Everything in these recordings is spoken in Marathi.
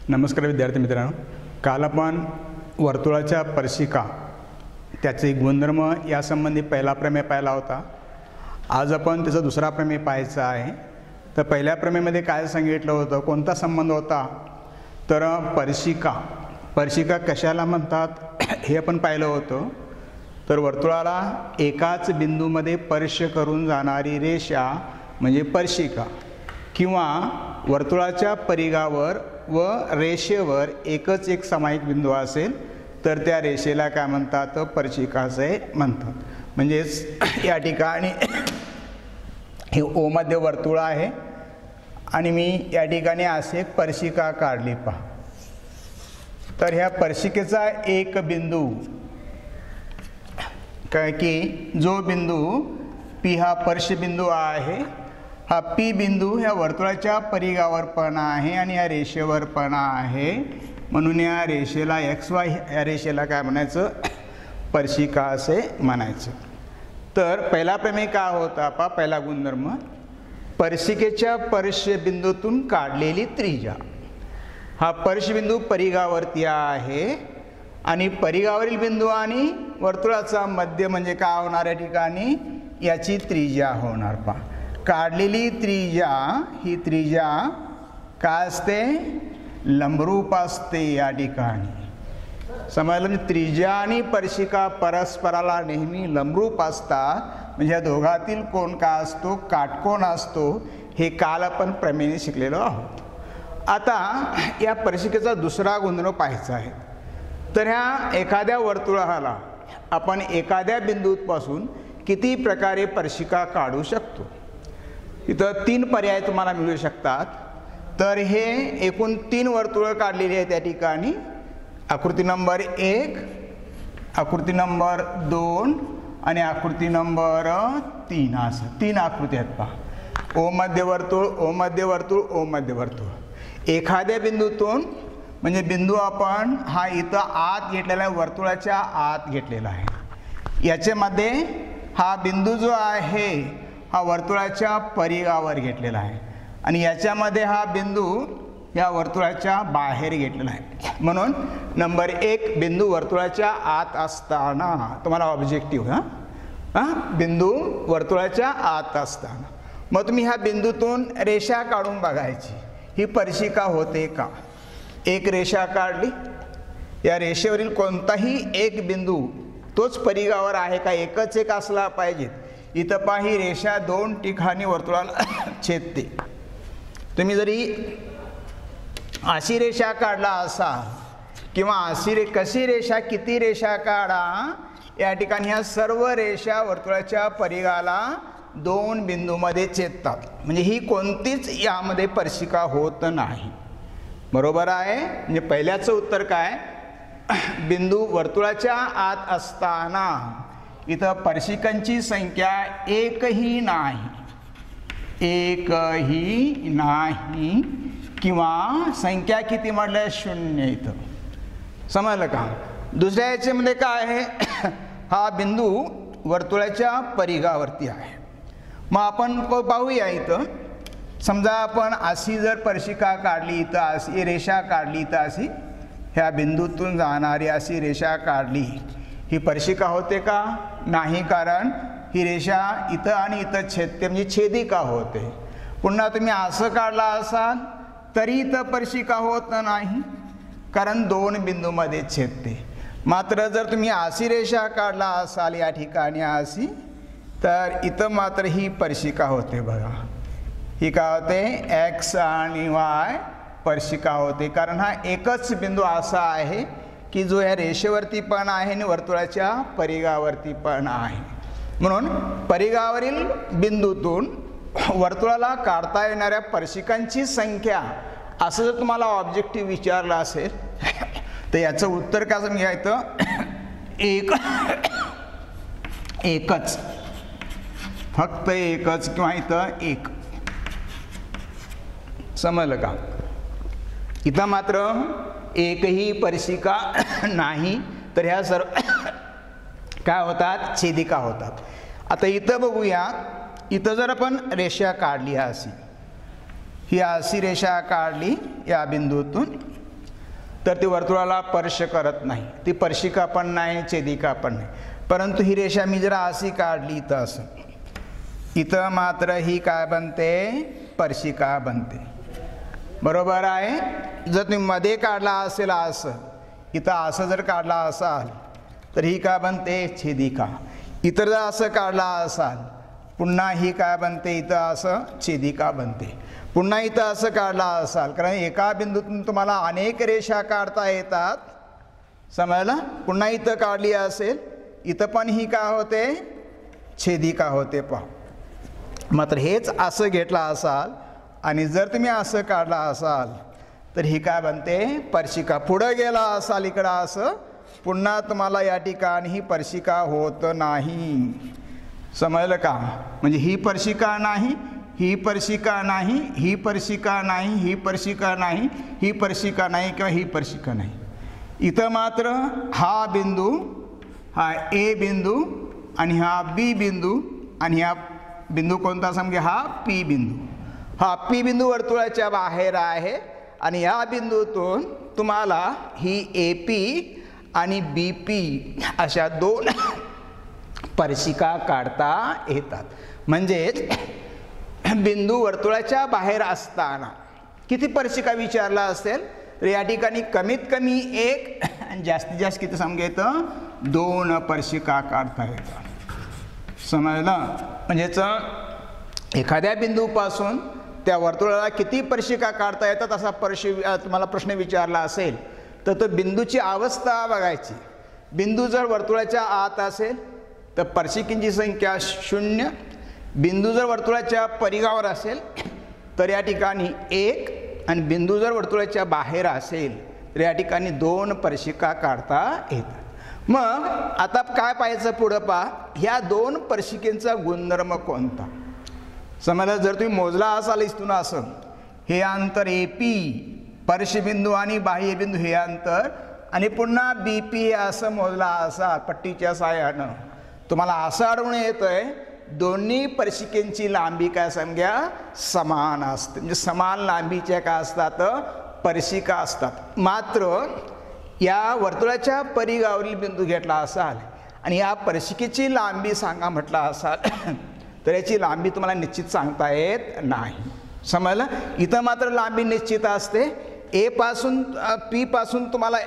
नमस्कार विद्यार्थी मित्रांनो, काल आपण वर्तुळाच्या स्पर्शिका त्याचे गुणधर्म यासंबंधी पहिला प्रमेय पाहिला होता. आज आपण त्याचा दुसरा प्रमेय पाहायचा आहे. तर पहिल्या प्रमेयामध्ये काय सांगितलं होतं, कोणता संबंध होता, तर स्पर्शिका कशाला म्हणतात हे आपण पाहिलं होतं. तर वर्तुळाला एकाच बिंदूमध्ये स्पर्श करून जाणारी रेषा म्हणजे स्पर्शिका, किंवा वर्तुळाच्या परिघावर व रेषेवर एकच एक सामायिक बिंदू असेल तर त्या रेषेला काय म्हणतात, स्पर्शिका असे म्हणतात. म्हणजेच या ठिकाणी हे ओ मध्ये वर्तुळ आहे आणि मी या ठिकाणी असे स्पर्शिका काढली पहा. तर ह्या स्पर्शिकेचा एक बिंदू काय की जो बिंदू पी हा स्पर्शबिंदू आहे, हा पी बिंदू ह्या वर्तुळाच्या परिघावर पण आहे आणि या रेषेवर पण आहे. म्हणून या रेषेला एक्स वाय या रेषेला काय म्हणायचं, स्पर्शिका असे म्हणायचं. तर पहिला प्रमेय काय होता पहा, पहिला गुणधर्म, स्पर्शिकेच्या स्पर्शबिंदूतून काढलेली त्रिज्या. हा स्पर्शबिंदू परिघावरती आहे आणि परिघावरील बिंदू आणि वर्तुळाचा मध्य म्हणजे काय होणार या ठिकाणी, याची त्रिज्या होणार पहा. काढलेली त्रिज्या ही त्रिज्या काय असते, लंबरूप असते. या ठिकाणी समजलं, म्हणजे त्रिज्या आणि स्पर्शिका परस्पराला नेहमी लंबरूप असतात. म्हणजे या दोघातील कोण काय असतो, काटकोन असतो. हे काल आपण प्रमेयाने शिकलेलो आहोत. आता या स्पर्शिकेचा दुसरा गुणधर्म पाहायचा आहे. तर ह्या एखाद्या वर्तुळाला आपण एखाद्या बिंदूपासून किती प्रकारे स्पर्शिका काढू शकतो. इथं 3 पर्याय तुम्हाला मिळू शकतात. तर हे एकूण 3 वर्तुळं काढलेली आहेत त्या ठिकाणी. आकृती नंबर 1, आकृती नंबर 2 आणि आकृती नंबर 3. असं 3 आकृती आहेत पहा. ओ मध्यवर्तुळ, ओ मध्यवर्तुळ, ओ मध्यवर्तुळ. एखाद्या बिंदूतून म्हणजे बिंदू आपण हा इथं आत घेतलेला आहे, वर्तुळाच्या आत घेतलेला आहे. याच्यामध्ये हा बिंदू जो आहे हा वर्तुळाच्या परिघावर घेतलेला आहे आणि याच्यामध्ये हा बिंदू या वर्तुळाच्या बाहेर घेतलेला आहे. म्हणून नंबर 1 बिंदू वर्तुळाच्या आत असताना, तुम्हाला ऑब्जेक्टिव्ह बिंदू वर्तुळाच्या आत असताना मग तुम्ही ह्या बिंदूतून रेषा काढून बघायची, ही स्पर्शिका होते का. एक रेषा काढली, या रेषेवरील कोणताही एक बिंदू तोच परिघावर आहे का, एकच एक असला पाहिजे. इथं पहा, ही रेषा 2 ठिकाणी वर्तुळाला छेदते. तुम्ही जरी अशी रेषा काढला असा किंवा कशी रेषा, किती रेषा काढा, या ठिकाणी ह्या सर्व रेषा वर्तुळाच्या परिघाला 2 बिंदूमध्ये छेदतात. म्हणजे ही कोणतीच यामध्ये स्पर्शिका होत नाही. बरोबर आहे. म्हणजे पहिल्याचं उत्तर काय, बिंदू वर्तुळाच्या आत असताना इथं स्पर्शिकांची संख्या एकही नाही, एकही नाही, किंवा संख्या किती म्हटलं 0. इथं समजलं का. दुसऱ्या याच्यामध्ये काय आहे, हा बिंदू वर्तुळाच्या परिघावरती आहे. मग आपण पाहूया. इथं समजा आपण अशी जर स्पर्शिका काढली, इथं अशी रेषा काढली, इथं अशी ह्या बिंदूतून जाणारी अशी रेषा काढली, ही स्पर्शिका होते का, नाही. कारण ही रेषा इथं आणि इथं छेदते, म्हणजे छेदिका होते. पुन्हा तुम्ही असं काढला असाल तरी इथं स्पर्शिका होत नाही, कारण 2 बिंदूमध्ये छेदते. मात्र जर तुम्ही अशी रेषा काढला असाल या ठिकाणी अशी, तर इथं मात्र ही स्पर्शिका होते. बघा, ही काय होते, एक्स आणि वाय स्पर्शिका होते. कारण हा एकच बिंदू असा आहे की जो या रेषेवरती पण आहे आणि वर्तुळाच्या परिघावरती पण आहे. म्हणून परिघावरील बिंदूतून वर्तुळाला काढता येणाऱ्या स्पर्शिकांची संख्या असं जर तुम्हाला ऑब्जेक्टिव्ह विचारलं असेल तर याचं उत्तर काय घ्यायचं, एकच, फक्त एकच, किंवा इथं 1. समजलं का. इथं मात्र एकही स्पर्शिका नाही, तर ह्या सर्व काय होतात, छेदिका होतात. आता इथं बघूया, इथं जर आपण रेषा काढली अशी, ही अशी रेषा काढली या बिंदूतून तर ती वर्तुळाला स्पर्श करत नाही, ती स्पर्शिका पण नाही, छेदिका पण नाही. परंतु ही रेषा मी जरा अशी काढली इथं असं, इथं मात्र ही काय बनते, स्पर्शिका बनते. बरोबर आहे. जर तुम्ही मध्ये काढला असेल असं, इथं असं जर काढला असाल तर ही काय बनते, छेदिका. इतर जर असं काढला असाल पुन्हा ही काय बनते, इथं असं छेदिका बनते. पुन्हा इथं असं काढला असाल, कारण एका बिंदूतून तुम्हाला अनेक रेषा काढता येतात, समजलं. पुन्हा इथं काढली असेल, इथं पण ही काय होते, छेदिका होते. पहा, मात्र हेच असं घेतला असाल आणि जर तुम्ही असं काढला असाल तर ही काय बनते, स्पर्शिका. पुढं गेला असाल इकडं असं, पुन्हा तुम्हाला या ठिकाणी ही स्पर्शिका होत नाही. समजलं का. म्हणजे ही स्पर्शिका नाही, ही स्पर्शिका नाही, ही स्पर्शिका नाही, ही स्पर्शिका नाही, ही स्पर्शिका नाही किंवा ही स्पर्शिका नाही. इथं मात्र हा बिंदू, हा ए बिंदू आणि हा बी बिंदू आणि हा बिंदू कोणता समजा, हा पी बिंदू. हा पी बिंदू वर्तुळाच्या बाहेर आहे आणि या बिंदूतून तुम्हाला ही ए पी आणि बी पी अशा दोन स्पर्शिका काढता येतात. म्हणजेच बिंदू वर्तुळाच्या बाहेर असताना किती स्पर्शिका विचारला असेल तर या ठिकाणी कमीत कमी एक आणि जास्तीत जास्त किती समजा येतं, दोन स्पर्शिका काढता येतात. समजलं. म्हणजेच एखाद्या बिंदूपासून त्या वर्तुळाला किती स्पर्शिका काढता येतात असा तुम्हाला प्रश्न विचारला असेल तर तो बिंदूची अवस्था बघायची. बिंदू जर वर्तुळाच्या आत असेल तर स्पर्शिकेची संख्या 0. बिंदू जर वर्तुळाच्या परिघावर असेल तर या ठिकाणी 1 आणि बिंदू जर वर्तुळाच्या बाहेर असेल तर या ठिकाणी 2 स्पर्शिका काढता येतात. मग आता काय पाहायचं पुढं, पहा ह्या 2 स्पर्शिकेचा गुणधर्म कोणता. समजा जर तुम्ही मोजला असाल इथून असं, हे अंतर ए पी स्पर्शबिंदू आणि बाह्यबिंदू हे अंतर आणि पुन्हा बी पी असं मोजला असा पट्टीच्या साहाय्यानं, तुम्हाला असं आढळून येतंय दोन्ही स्पर्शिकेंची लांबी काय समजा समान असते. म्हणजे समान लांबीच्या काय असतात, स्पर्शिका असतात. मात्र या वर्तुळाच्या परिघावरील बिंदू घेतला असाल आणि या स्पर्शिकेची लांबी सांगा म्हटला असाल तर याची लांबी तुम्हाला निश्चित सांगता येत नाही. समजलं. इथं मात्र लांबी निश्चित असते. ए पासून पी पासून तुम्हाला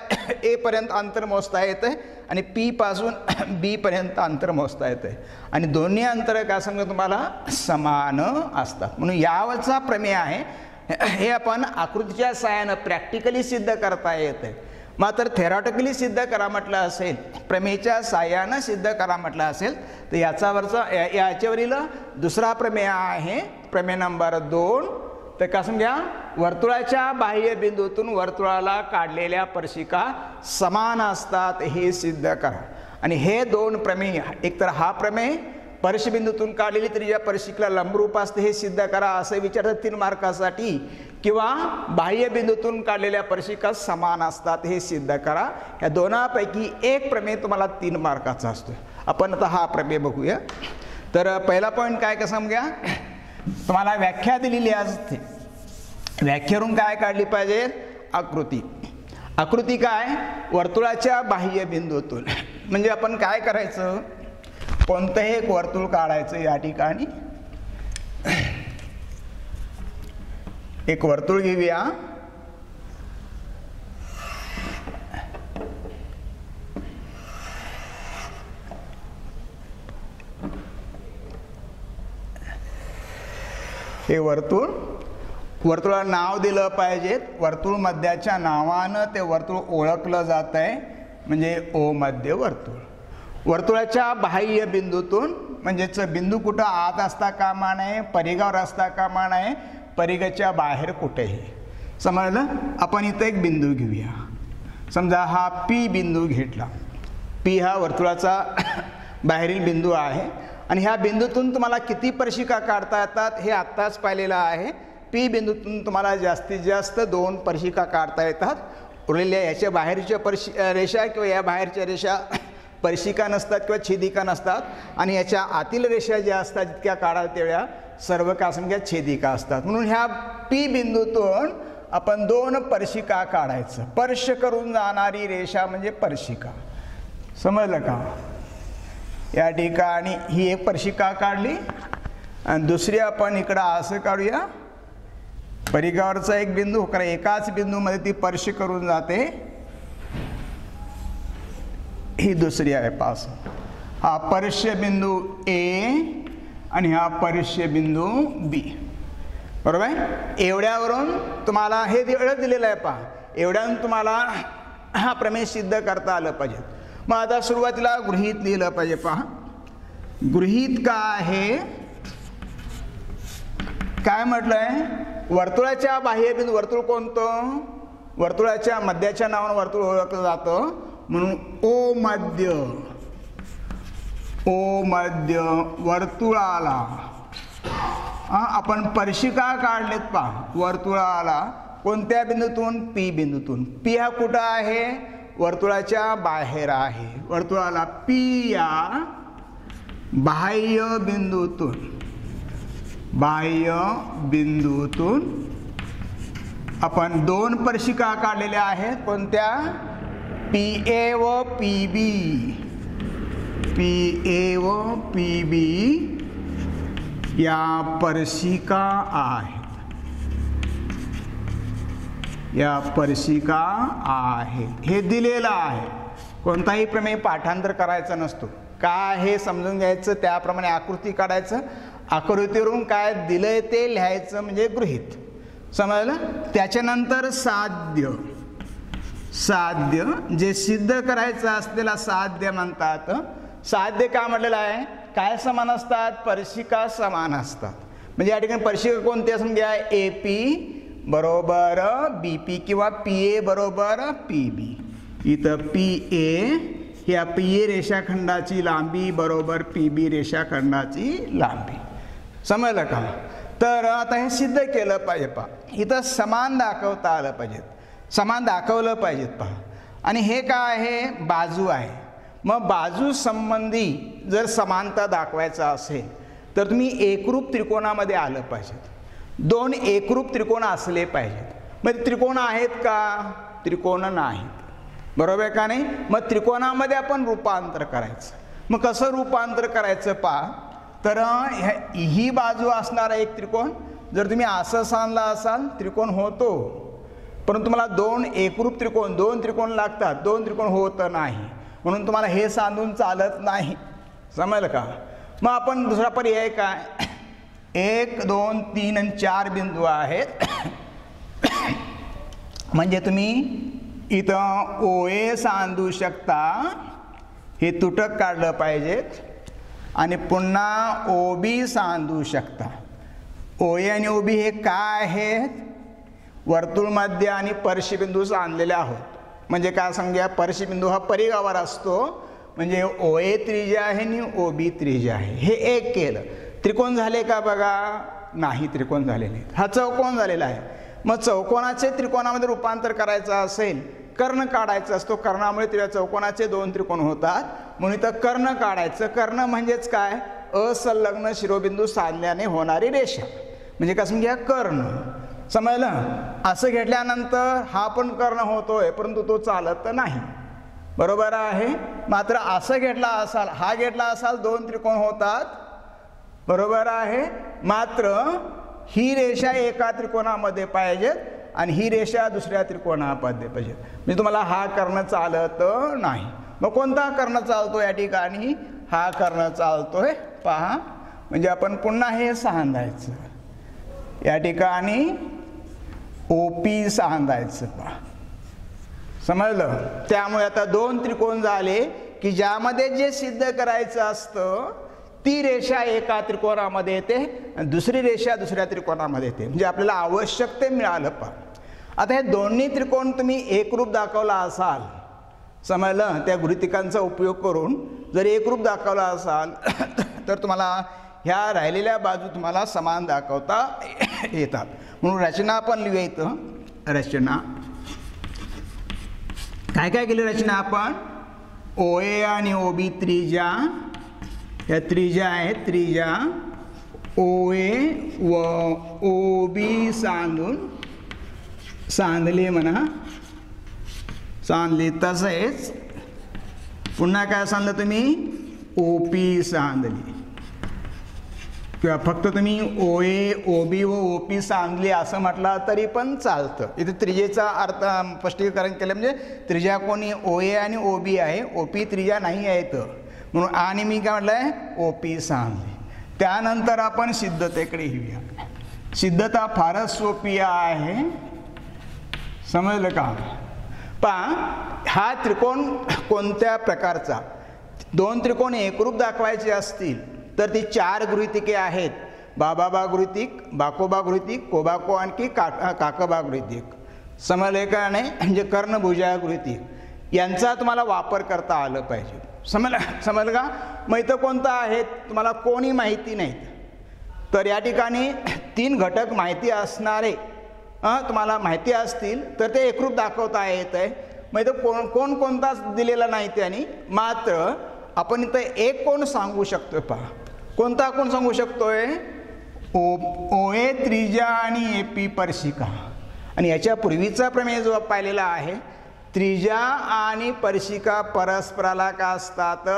ए पर्यंत अंतर मोजता येतं आणि पी पासून बी पर्यंत अंतर मोजता येतं आणि दोन्ही अंतर काय समजा तुम्हाला समान असतात. म्हणून यावरचा प्रमेय आहे हे आपण आकृतीच्या साहाय्यानं प्रॅक्टिकली सिद्ध करता येतं. मात्र थेरॉटिकली सिद्ध करा म्हटलं असेल, प्रमेयच्या साहाय्यानं सिद्ध करा म्हटलं असेल तर याच्यावरील दुसरा प्रमेय आहे प्रमेय नंबर 2. तर का समजा वर्तुळाच्या बाह्य बिंदूतून वर्तुळाला काढलेल्या स्पर्शिका समान असतात हे सिद्ध करा. आणि हे 2 प्रमेय, एकतर हा प्रमेय स्पर्शबिंदूतून काढलेली त्रिज्या स्पर्शिकेला लंबरूप असते हे सिद्ध करा असं विचारतात 3 मार्कासाठी, किंवा बाह्य बिंदूतून काढलेल्या स्पर्शिका समान असतात हे सिद्ध करा. या दोनापैकी एक प्रमेय तुम्हाला 3 मार्काचा असतो. आपण आता हा प्रमेय बघूया. तर पहिला पॉईंट काय का समजा, तुम्हाला व्याख्या दिलेली असते. व्याख्यावरून काय काढली पाहिजे, आकृती. आकृती काय, वर्तुळाच्या बाह्य बिंदूतून. म्हणजे आपण काय करायचं, कोणतंही एक वर्तुळ काढायचं. या ठिकाणी एक वर्तुळ घेऊया. हे वर्तुळाला नाव दिलं पाहिजे. वर्तुळ मध्याच्या नावानं ते वर्तुळ ओळखलं जात आहे, म्हणजे ओ मध्य वर्तुळ. वर्तुळाच्या बाह्य बिंदूतून, म्हणजेच बिंदू कुठं आत असता कामा नये, परिघावर असता कामा नये, परिघाच्या बाहेर कुठेही. समजलं. आपण इथं एक बिंदू घेऊया. समजा हा पी बिंदू घेतला. पी हा वर्तुळाचा बाहेरील बिंदू आहे आणि ह्या बिंदूतून तुम्हाला किती स्पर्शिका काढता येतात हे आत्ताच पाहिलेलं आहे. पी बिंदूतून तुम्हाला जास्तीत जास्त 2 स्पर्शिका काढता येतात. उरलेल्या याच्या बाहेरच्या रेषा किंवा या बाहेरच्या रेषा स्पर्शिका नसतात किंवा छेदिका नसतात आणि याच्या आतील रेषा ज्या असतात जितक्या काढाल तेवढ्या सर्व काय समजा छेदिका असतात. म्हणून ह्या पी बिंदूतून आपण दोन पर्शिका काढायचं. स्पर्श करून जाणारी रेषा म्हणजे पर्शिका. समजलं का? या ठिकाणी ही एक पर्शिका काढली आणि दुसरी आपण इकडं असं काढूया. परिघावरचा एक बिंदू, कारण एकाच बिंदूमध्ये ती स्पर्श करून जाते. ही दुसरी आहे पास. हा स्पर्श बिंदू ए आणि हा स्पर्श बिंदू बी. बरोबर आहे? एवढ्यावरून तुम्हाला हे एवढं दिलेलं आहे. पहा, एवढ्यावरून तुम्हाला हा प्रमेय सिद्ध करता आलं पाहिजे. मग आता सुरुवातीला गृहीत लिहिलं पाहिजे. पहा, गृहीत का आहे, काय म्हटलंय? वर्तुळाच्या बाह्यबिंदू, वर्तुळ कोणतं? वर्तुळाच्या मध्याच्या नावानं वर्तुळ ओळखलं जातं, म्हणून ओ मध्य. ओ मध्य वर्तुळाला आपण स्पर्शिका काढलेत. पहा, वर्तुळाला कोणत्या बिंदूतून? पी बिंदूतून. पी हा कुठं आहे? वर्तुळाच्या बाहेर आहे. वर्तुळाला पी या बाह्य बिंदूतून आपण दोन स्पर्शिका काढलेल्या आहेत. कोणत्या? पी ए व पी बी. पी ए व पी बी या स्पर्शिका आहेत. या स्पर्शिका आहेत. हे दिलेलं आहे. कोणताही प्रमेय पाठांतर करायचा नसतो. काय हे समजून घ्यायचं, त्याप्रमाणे आकृती काढायचं. आकृतीवरून काय दिलंय ते लिहायचं म्हणजे गृहीत. समजलं? त्याच्यानंतर साध्य. साध्य जे सिद्ध करायचं असलेला साध्य म्हणतात. साध्य का म्हटलेलं आहे? काय समान असतात? स्पर्शिका समान असतात. म्हणजे या ठिकाणी स्पर्शिका कोणती असं घ्या, ए पी बरोबर बी पी किंवा पी ए बरोबर पी बी. इथं पी ए ह्या पी ए रेषाखंडाची लांबी बरोबर पी बी रेषाखंडाची लांबी. समजलं का? तर आता हे सिद्ध केलं पाहिजे. पहा, इथं समान दाखवता आलं पाहिजेत. समान दाखवलं पाहिजेत. पहा, आणि हे काय आहे? बाजू आहे. मग बाजू संबंधी जर समानता दाखवायचा असेल तर तुम्ही एकरूप त्रिकोणामध्ये आलं पाहिजेत. दोन एकरूप त्रिकोण असले पाहिजेत. मग त्रिकोण आहेत का? त्रिकोण नाहीत. बरोबर आहे का नाही? मग त्रिकोणामध्ये आपण रूपांतर करायचं. मग कसं रूपांतर करायचं? पहा, तर ही बाजू असणारा एक त्रिकोण जर तुम्ही असं सांधला असाल त्रिकोण होतो, परंतु तुम्हाला दोन एकरूप त्रिकोण, दोन त्रिकोण लागतात. दोन त्रिकोण होत नाही, म्हणून तुम्हाला हे सांधून चालत नाही. समजलं का? मग आपण दुसरा पर्याय काय? 1 2 3 आणि 4 बिंदू आहेत. म्हणजे तुम्ही इथं OA सांधू शकता. हे तुटक काढलं पाहिजेत. आणि पुन्हा OB सांधू शकता. OA आणि OB हे काय आहेत? वर्तुळ मध्य आणि स्पर्शबिंदू सांधलेले आहोत. म्हणजे काय सांगूया? स्पर्शबिंदू हा परिघावर असतो. म्हणजे OA त्रिज्या आहे आणि OB त्रिज्या आहे. हे एक केलं. त्रिकोण झाले का बघा? नाही, त्रिकोण झालेले. हा चौकोन झालेला आहे. मग चौकोनाचे त्रिकोणामध्ये रूपांतर करायचं असेल, कर्ण काढायचा असतो. कर्णामुळे त्या चौकोनाचे दोन त्रिकोण होतात, म्हणून इथं कर्ण काढायचं. कर्ण म्हणजेच काय? असंलग्न शिरोबिंदू साधल्याने होणारी रेषा, म्हणजे कसं घ्या? कर्ण. समजलं? असं घेतल्यानंतर हा पण कर्ण होतोय, परंतु तो चालत नाही. बरोबर आहे? मात्र असं घेतला असाल, हा घेतला असाल, दोन त्रिकोण होतात. बरोबर आहे? मात्र ही रेषा एका त्रिकोणामध्ये पाहिजेत आणि ही रेषा दुसऱ्या त्रिकोणामध्ये पाहिजे. म्हणजे तुम्हाला हा कर्ण चालत नाही. मग कोणता कर्ण चालतो या ठिकाणी? हा कर्ण चालतोय. पहा, म्हणजे आपण पुन्हा हे सांधायचं. या ठिकाणी OP सांधायचं. पहा, समजलं? त्यामुळे आता दोन त्रिकोण झाले की ज्यामध्ये जे सिद्ध करायचं असतं ती रेषा एका त्रिकोणामध्ये येते आणि दुसरी रेषा दुसऱ्या त्रिकोणामध्ये येते. म्हणजे आपल्याला आवश्यक ते मिळालं. पहा, आता हे दोन्ही त्रिकोण तुम्ही एकरूप दाखवला असाल, समजलं? त्या गृहीतकांचा उपयोग करून जर एकरूप दाखवला असाल तर तुम्हाला ह्या राहिलेल्या बाजू तुम्हाला समान दाखवता येतात. म्हणून रचना आपण लिहूया. इथं रचना काय काय केली? रचना आपण OA आणि OB त्रिज्या, या त्रिज्या आहेत. त्रिज्या OA व OB सांधून सांधली म्हणा, सांधली. तसेच पुन्हा काय सांधलं तुम्ही, ओपी सांधली, किंवा फक्त तुम्ही ओए, ओबी व ओपी सांधली असं म्हटलं तरी पण चालतं. इथे त्रिज्येचा अर्थ स्पष्टीकरण केलं, म्हणजे त्रिज्या कोणी ओए आणि ओबी आहे, ओपी त्रिज्या नाही आहे तर म्हणून. आणि मी काय म्हटलं आहे, ओपी सांधली. त्यानंतर आपण सिद्धतेकडे येऊया. सिद्धता फारच सोपी आहे, समजलं का? पहा, हा त्रिकोण कोणत्या प्रकारचा, दोन त्रिकोण एकरूप दाखवायचे असतील तर ती 4 गृहीतके आहेत. बाबाबा गृहीतिक, बाकोबा गृहीतिक, कोबाको आणखी काकबा गृहीतिक. समजले का नाही? म्हणजे कर्णभुजा गृहीतिक, यांचा तुम्हाला वापर करता आलं पाहिजे. समजलं का? मग इथं कोणतं आहेत तुम्हाला कोणी माहिती नाहीत, तर या ठिकाणी 3 घटक माहिती असणारे तुम्हाला माहिती असतील तर ते एकरूप दाखवता येत आहे. मग इथं कोणताच दिलेला नाही त्याने, मात्र आपण इथं एक कोण सांगू शकतो. पहा, कोणता कोण सांगू शकतोय, ओए त्रिज्या आणि एपी स्पर्शिका. आणि याच्या पूर्वीचा प्रमेय जो पाहिलेला आहे, त्रिज्या आणि स्पर्शिका परस्पराला का असतात,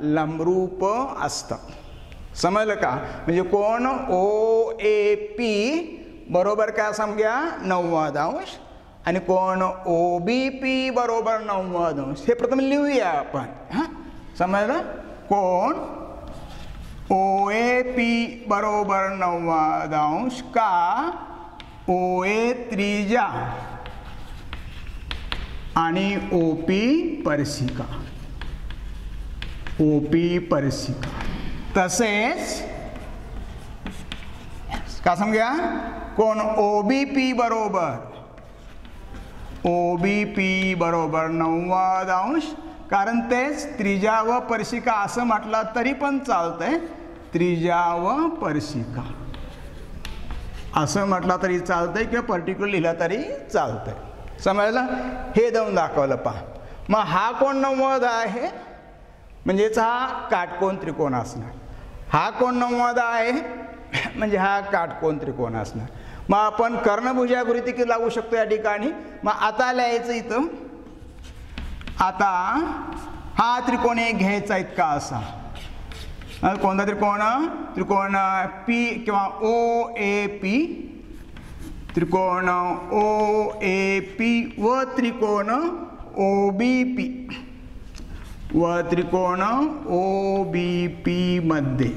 लंबरूप असतात. समजलं का? म्हणजे कोण ओ ए पी बरोबर काय समजा 90 अंश, आणि कोण ओ बी पी बरोबर 90 अंश. हे प्रथम लिहूया आपण. हां, समजलं? कोण ओ ए पी बरोबर 90 अंश का ओ ए त्रिज्या आणि ओ पी स्पर्शिका, ओ पी स्पर्शिका. तसेच का समजा, कोण ओ बी पी बरोबर 90 अंश, कारण तेच त्रिज्या व स्पर्शिका असं म्हटलं तरी पण चालतंय. त्रिज्या व स्पर्शिका असं म्हटलं तरी चालतंय, किंवा पर्टिक्युलर लिहिलं तरी चालतंय. समजलं? हे देऊन दाखवलं. पहा, मग हा कोण 90 आहे, म्हणजेच हा काटकोन त्रिकोण असणार. हा कोण 90 आहे, म्हणजे हा काटकोन त्रिकोण असणार. मग आपण कर्णभुजा गृहीतके लावू शकतो या ठिकाणी. मग आता लिहायचं इथं, आता हा त्रिकोण एक घ्यायचा इतका असा. कोणता त्रिकोण, त्रिकोण पी किंवा ओ ए पी, त्रिकोण ओ ए पी व त्रिकोण ओ बी पी, व त्रिकोण ओ बी पी मध्ये,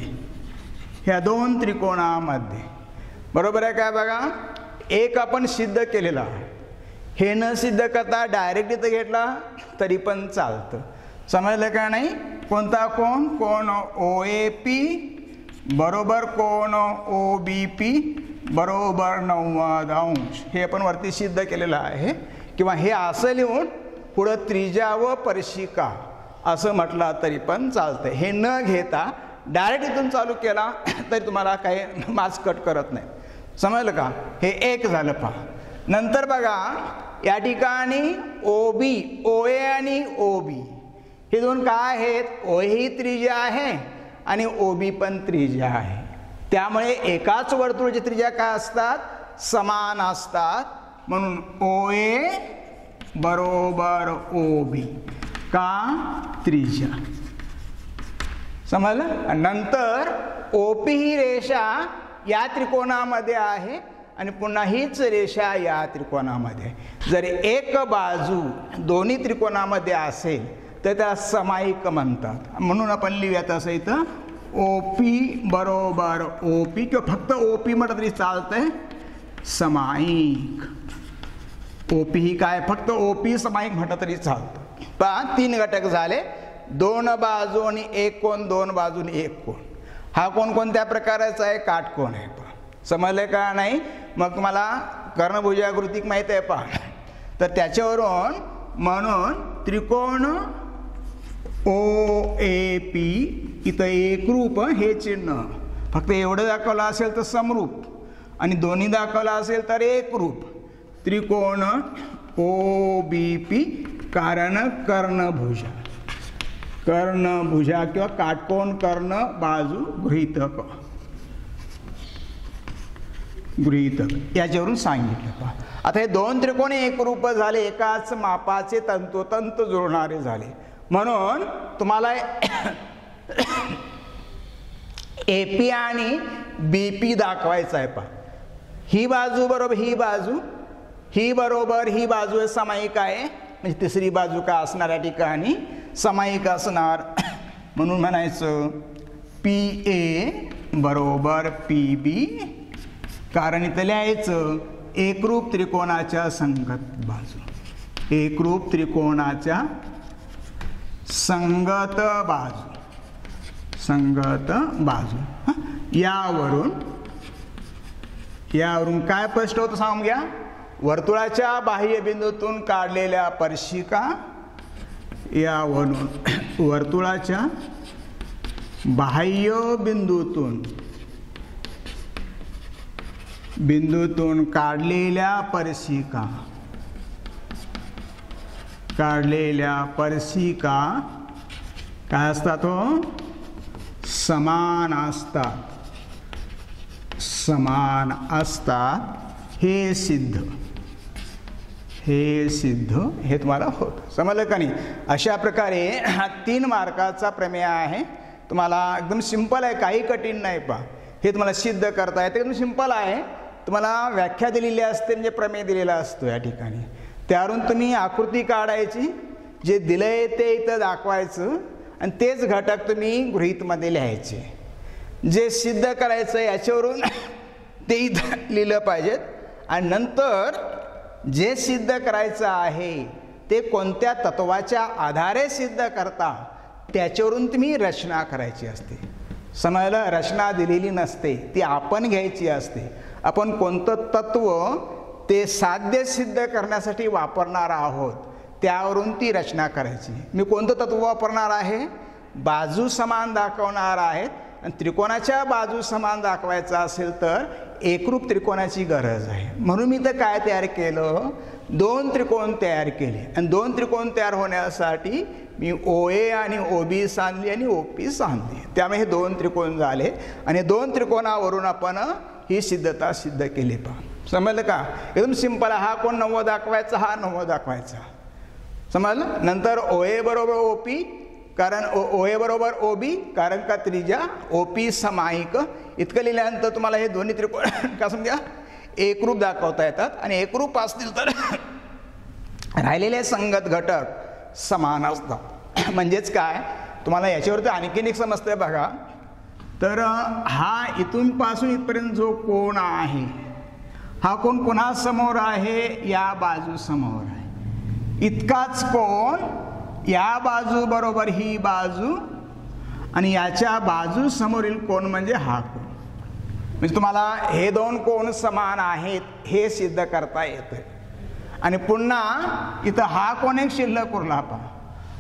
ह्या 2 त्रिकोणामध्ये. बरोबर आहे काय? बघा, एक आपण सिद्ध केलेला आहे. हे न सिद्ध करता डायरेक्ट इथं घेतला तरी पण चालतं. समजलं का नाही? कोणता कोण, कोण ओ ए पी बरोबर कोण ओ बी पी बरोबर 90 अंश, हे आपण वरती सिद्ध केलेलं आहे. किंवा हे असं लिहून पुढं त्रिज्या व स्पर्शिका असं म्हटलं तरी पण चालतं. हे न घेता डायरेक्ट इथून चालू केला तरी तुम्हाला काही मार्क्स कट करत नाही. समजलं का? हे एक झालं. पहा, नंतर बघा या ठिकाणी ओ बी, ओ ए आणि ओ बी हे 2 काय आहेत, ओ ही त्रिज्या आहे आणि ओ बी पण त्रिज्या आहे. त्यामुळे एकाच वर्तुळाची त्रिज्या काय असतात, समान असतात. म्हणून ओ ए बरोबर ओ बी का त्रिज्या. समजलं? नंतर ओपी ही रेषा या त्रिकोणामध्ये आहे आणि पुन्हा हीच रेषा या त्रिकोणामध्ये. जर एक बाजू दोन्ही त्रिकोणामध्ये असेल तर त्याला समाईक म्हणतात. म्हणून आपण लिहूयात असं इथं, ओपी बरोबर ओपी, किंवा फक्त ओपी म्हटलं तरी चालतंय, समाईक. ओपी ही काय, फक्त ओपी समाईक म्हटलं तरी चालतं. पहा, 3 घटक झाले, 2 बाजूनी एक कोण, 2 बाजूनी एक कोण. हा कोण कोणत्या प्रकाराचा आहे, काटकोण आहे. पहा, समजले का नाही? मग मला कर्णभुजा गृहीतक माहीत आहे. पहा, तर त्याच्यावरून म्हणून त्रिकोण ओ ए पी, इथं एकरूप हे चिन्ह, फक्त एवढं दाखवलं असेल तर समरूप, आणि दोन्ही दाखवलं असेल तर एकरूप. त्रिकोण ओ बी पी, कारण कर्णभुजा, कर्णभुजा किंवा काटकोन कर्ण बाजू गृहीतक, गृहीतक याच्यावरून सांगितलं पहा. आता हे दोन त्रिकोण एकरूप झाले, एकाच मापाचे तंतोतंत जुळणारे झाले, म्हणून तुम्हाला AP आणि BP दाखवायचं आहे पहा. ही बाजू बरोबर ही बाजू, ही बरोबर ही बाजू सामायिक आहे, म्हणजे तिसरी बाजू का असणार या ठिकाणी सामायिक असणार, म्हणून म्हणायचं PA बरोबर PB, कारण इथं लिहायचं एकरूप त्रिकोणाच्या संगत बाजू, एकरूप त्रिकोणाच्या संगत बाजू, संगत बाजू. यावरून काय स्पष्ट होतं सांगून घ्या. वर्तुळाच्या बाह्य बिंदूतून काढलेल्या स्पर्शिका, यावरून वर्तुळाच्या बाह्य बिंदूतून काढलेल्या स्पर्शिका काय असतात हो, समान असतात. हे सिद्ध हे तुम्हाला होतं. समजलं का नाही. अशा प्रकारे हा 3 मार्काचा प्रमेय आहे. तुम्हाला एकदम सिंपल आहे, काही कठीण नाही पहा. हे तुम्हाला सिद्ध करता येते, एकदम सिंपल आहे. तुम्हाला व्याख्या दिलेली असते, म्हणजे प्रमेय दिलेला असतो या ठिकाणी. त्यावरून तुम्ही आकृती काढायची, जे दिलंय ते इथं दाखवायचं आणि तेच घटक तुम्ही गृहीतमध्ये लिहायचे. जे सिद्ध करायचं याच्यावरून ते इथं लिहिलं पाहिजेत. आणि नंतर जे सिद्ध करायचं आहे ते कोणत्या तत्वाच्या आधारे सिद्ध करता त्याच्यावरून तुम्ही रचना करायची असते. समजलं. रचना दिलेली नसते, ती आपण घ्यायची असते. आपण कोणतं तत्व ते साध्य सिद्ध करण्यासाठी वापरणार आहोत त्यावरून ती रचना करायची. मी कोणतं तत्व वापरणार आहे, बाजू समान दाखवणार आहेत आणि त्रिकोणाच्या बाजू समान दाखवायचा असेल तर एकरूप त्रिकोणाची गरज आहे. म्हणून मी तर काय तयार केलं, 2 त्रिकोण तयार केले आणि 2 त्रिकोण तयार होण्यासाठी मी OA आणि OB सांधली आणि OP सांधली. त्यामुळे हे 2 त्रिकोण झाले आणि 2 त्रिकोणावरून आपण ही सिद्धता सिद्ध केली. पहा समजलं का. एकदम सिंपल. हा कोण 90 दाखवायचा, हा 90 दाखवायचा. समजलं. नंतर OA बरोबर OP, कारण OA बरोबर OB, कारण का त्रिज्या OP समायिक. इतकं लिहिल्यानंतर तुम्हाला हे दोन्ही त्रिकोण का समजा एकरूप दाखवता येतात आणि एकरूप असतील तर राहिलेले संगत घटक समान असतात. म्हणजेच काय, तुम्हाला याच्यावरती आणखीन एक समजतंय बघा. तर हा इथून पासून इथपर्यंत जो कोण आहे, हा कोण पुन्हा समोर आहे, या बाजू समोर आहे. इतकाच कोण या बाजू बरोबर ही बाजू आणि याच्या बाजू समोरील कोण म्हणजे हा कोण. म्हणजे तुम्हाला हे 2 कोण समान आहेत हे सिद्ध करता येतं. आणि पुन्हा इथं हा कोण एक शिल्लक उरला. पहा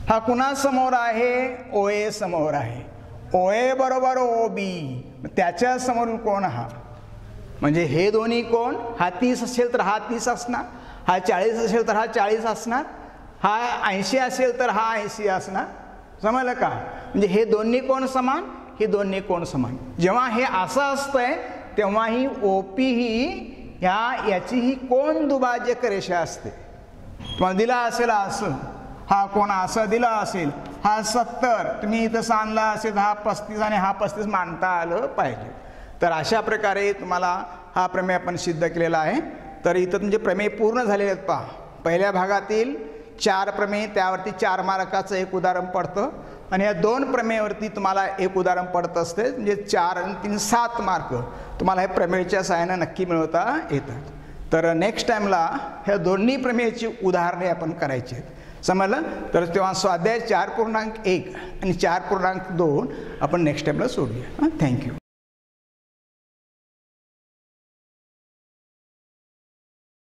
हा कुणा समोर आहे, OA समोर आहे. OA बरोबर OB, त्याच्या समोरील कोण हा. म्हणजे हे दोन्ही कोण, हा 30 असेल तर हा 30 असणार, हा 40 असेल तर हा 40 असणार, हा 80 असेल तर हा 80 असणार. समजलं का. म्हणजे हे दोन्ही कोण समान, हे दोन्ही कोण समान. जेव्हा हे असं असतंय तेव्हा ही OP ही याची ही कोण दुभाजक रेषा असते. तुम्हाला दिला असेल असं, हा कोण असं दिला असेल, हा 70 तुम्ही इथं सांगला असेल, हा 35 आणि हा 35 मानता आलं पाहिजे. तर अशा प्रकारे तुम्हाला हा प्रमेय आपण सिद्ध केलेला आहे. तर इथं तुमचे प्रमेय पूर्ण झालेले आहेत. पहा पहिल्या भागातील 4 प्रमेय, त्यावरती 4 मार्काचं एक उदाहरण पडतं आणि या 2 प्रमेयावरती तुम्हाला एक उदाहरण पडत असते. म्हणजे 4 आणि 3 7 मार्क तुम्हाला हे प्रमेयच्या सहाय्याने नक्की मिळवता येतात. तर नेक्स्ट टाईमला ह्या दोन्ही प्रमेयाची उदाहरणे आपण करायची आहेत. समजलं. तर तेव्हा स्वाध्याय 4.1 आणि 4.2 आपण नेक्स्ट टाईमला सोडूया. थँक्यू.